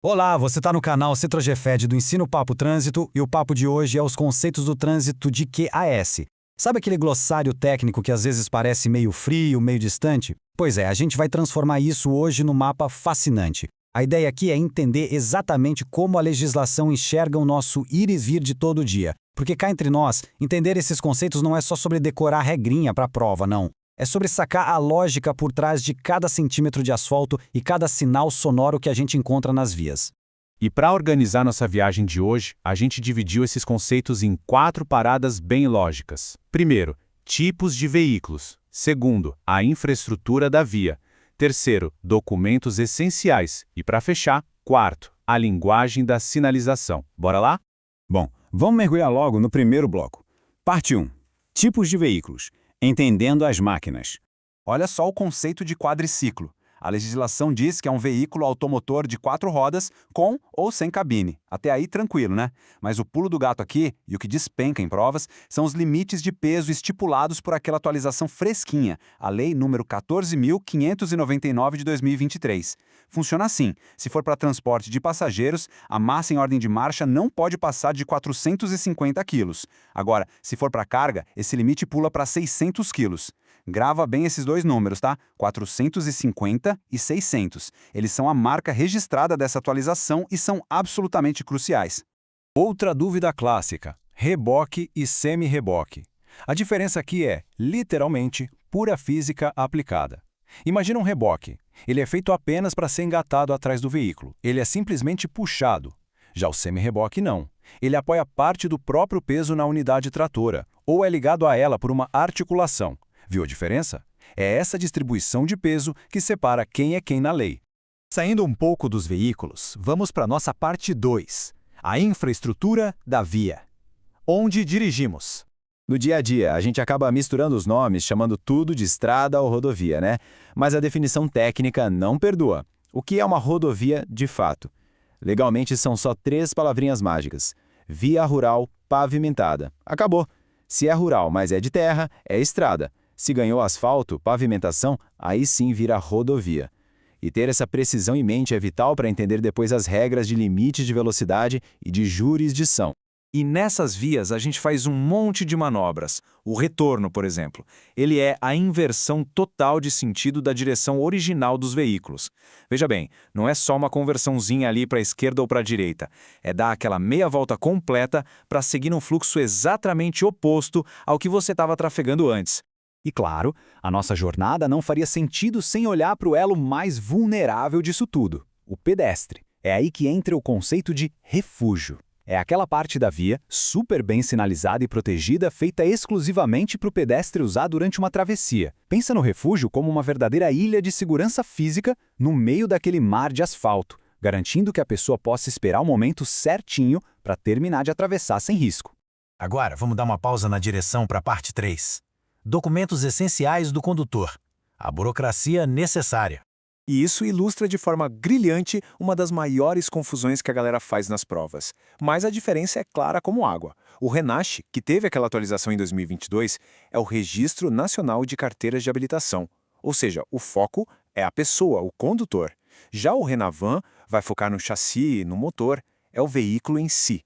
Olá, você está no canal Cetrogefed do Ensino Papo Trânsito e o papo de hoje é os conceitos do trânsito de QAS. Sabe aquele glossário técnico que às vezes parece meio frio, meio distante? Pois é, a gente vai transformar isso hoje num mapa fascinante. A ideia aqui é entender exatamente como a legislação enxerga o nosso ir e vir de todo dia. Porque cá entre nós, entender esses conceitos não é só sobre decorar regrinha para a prova, não. É sobre sacar a lógica por trás de cada centímetro de asfalto e cada sinal sonoro que a gente encontra nas vias. E para organizar nossa viagem de hoje, a gente dividiu esses conceitos em 4 paradas bem lógicas. Primeiro, tipos de veículos. Segundo, a infraestrutura da via. Terceiro, documentos essenciais. E para fechar, quarto, a linguagem da sinalização. Bora lá? Bom, vamos mergulhar logo no primeiro bloco. Parte 1. Tipos de veículos. Entendendo as máquinas. Olha só o conceito de quadriciclo. A legislação diz que é um veículo automotor de 4 rodas, com ou sem cabine. Até aí tranquilo, né? Mas o pulo do gato aqui, e o que despenca em provas, são os limites de peso estipulados por aquela atualização fresquinha, a Lei número 14.599 de 2023. Funciona assim: se for para transporte de passageiros, a massa em ordem de marcha não pode passar de 450 quilos. Agora, se for para carga, esse limite pula para 600 quilos. Grava bem esses dois números, tá? 450 e 600. Eles são a marca registrada dessa atualização e são absolutamente cruciais. Outra dúvida clássica: reboque e semi-reboque. A diferença aqui é, literalmente, pura física aplicada. Imagina um reboque. Ele é feito apenas para ser engatado atrás do veículo. Ele é simplesmente puxado. Já o semi-reboque não. Ele apoia parte do próprio peso na unidade tratora, ou é ligado a ela por uma articulação. Viu a diferença? É essa distribuição de peso que separa quem é quem na lei. Saindo um pouco dos veículos, vamos para a nossa parte 2, a infraestrutura da via. Onde dirigimos? No dia a dia, a gente acaba misturando os nomes, chamando tudo de estrada ou rodovia, né? Mas a definição técnica não perdoa. O que é uma rodovia de fato? Legalmente são só 3 palavrinhas mágicas. Via rural pavimentada. Acabou. Se é rural, mas é de terra, é estrada. Se ganhou asfalto, pavimentação, aí sim vira rodovia. E ter essa precisão em mente é vital para entender depois as regras de limite de velocidade e de jurisdição. E nessas vias a gente faz um monte de manobras. O retorno, por exemplo. Ele é a inversão total de sentido da direção original dos veículos. Veja bem, não é só uma conversãozinha ali para a esquerda ou para a direita. É dar aquela meia volta completa para seguir um fluxo exatamente oposto ao que você estava trafegando antes. E claro, a nossa jornada não faria sentido sem olhar para o elo mais vulnerável disso tudo, o pedestre. É aí que entra o conceito de refúgio. É aquela parte da via, super bem sinalizada e protegida, feita exclusivamente para o pedestre usar durante uma travessia. Pensa no refúgio como uma verdadeira ilha de segurança física no meio daquele mar de asfalto, garantindo que a pessoa possa esperar o momento certinho para terminar de atravessar sem risco. Agora, vamos dar uma pausa na direção para a parte 3. Documentos essenciais do condutor. A burocracia necessária. E isso ilustra de forma brilhante uma das maiores confusões que a galera faz nas provas. Mas a diferença é clara como água. O RENASC, que teve aquela atualização em 2022, é o Registro Nacional de Carteiras de Habilitação. Ou seja, o foco é a pessoa, o condutor. Já o RENAVAN vai focar no chassi e no motor, é o veículo em si.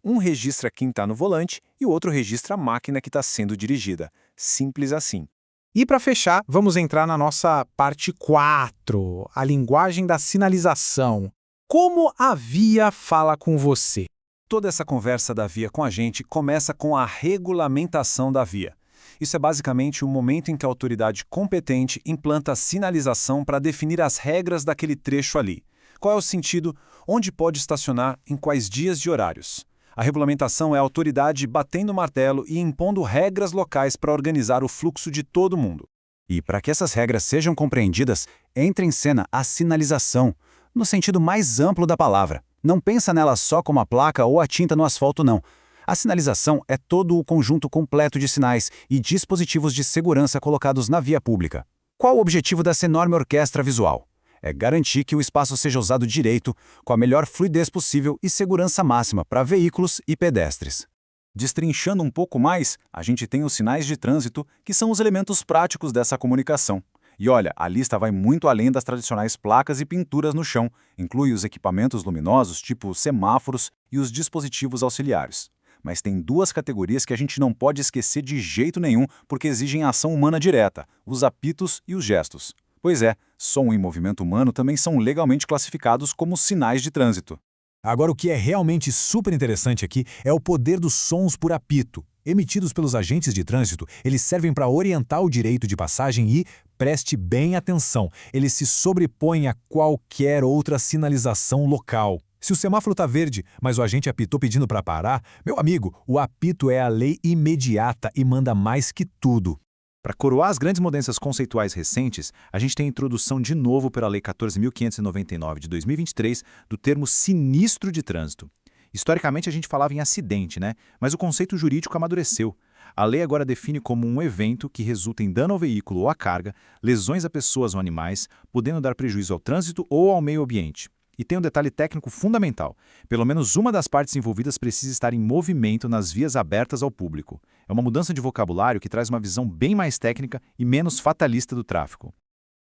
Um registra quem está no volante e o outro registra a máquina que está sendo dirigida. Simples assim. E para fechar, vamos entrar na nossa parte 4, a linguagem da sinalização. Como a via fala com você? Toda essa conversa da via com a gente começa com a regulamentação da via. Isso é basicamente o momento em que a autoridade competente implanta a sinalização para definir as regras daquele trecho ali. Qual é o sentido, onde pode estacionar, em quais dias e horários. A regulamentação é a autoridade batendo o martelo e impondo regras locais para organizar o fluxo de todo mundo. E para que essas regras sejam compreendidas, entra em cena a sinalização, no sentido mais amplo da palavra. Não pensa nela só como a placa ou a tinta no asfalto, não. A sinalização é todo o conjunto completo de sinais e dispositivos de segurança colocados na via pública. Qual o objetivo dessa enorme orquestra visual? É garantir que o espaço seja usado direito, com a melhor fluidez possível e segurança máxima para veículos e pedestres. Destrinchando um pouco mais, a gente tem os sinais de trânsito, que são os elementos práticos dessa comunicação. E olha, a lista vai muito além das tradicionais placas e pinturas no chão, inclui os equipamentos luminosos, tipo semáforos, e os dispositivos auxiliares. Mas tem duas categorias que a gente não pode esquecer de jeito nenhum porque exigem ação humana direta, os apitos e os gestos. Pois é, som e movimento humano também são legalmente classificados como sinais de trânsito. Agora, o que é realmente super interessante aqui é o poder dos sons por apito. Emitidos pelos agentes de trânsito, eles servem para orientar o direito de passagem e, preste bem atenção, eles se sobrepõem a qualquer outra sinalização local. Se o semáforo está verde, mas o agente apitou pedindo para parar, meu amigo, o apito é a lei imediata e manda mais que tudo. Para coroar as grandes mudanças conceituais recentes, a gente tem a introdução de novo pela Lei 14.599 de 2023 do termo sinistro de trânsito. Historicamente a gente falava em acidente, né? Mas o conceito jurídico amadureceu. A lei agora define como um evento que resulta em dano ao veículo ou à carga, lesões a pessoas ou animais, podendo dar prejuízo ao trânsito ou ao meio ambiente. E tem um detalhe técnico fundamental. Pelo menos uma das partes envolvidas precisa estar em movimento nas vias abertas ao público. É uma mudança de vocabulário que traz uma visão bem mais técnica e menos fatalista do tráfego.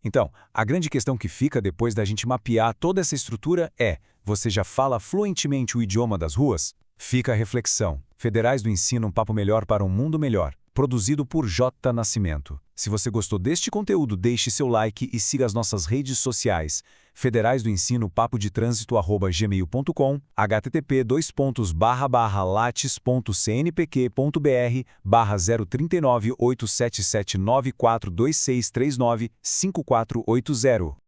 Então, a grande questão que fica depois da gente mapear toda essa estrutura é: você já fala fluentemente o idioma das ruas? Fica a reflexão. Federais do Ensino, um papo melhor para um mundo melhor. Produzido por J. Nascimento. Se você gostou deste conteúdo, deixe seu like e siga as nossas redes sociais. Federais do Ensino, papo de trânsito@gmail.com, http://lattes.cnpq.br/039 877942639 5480.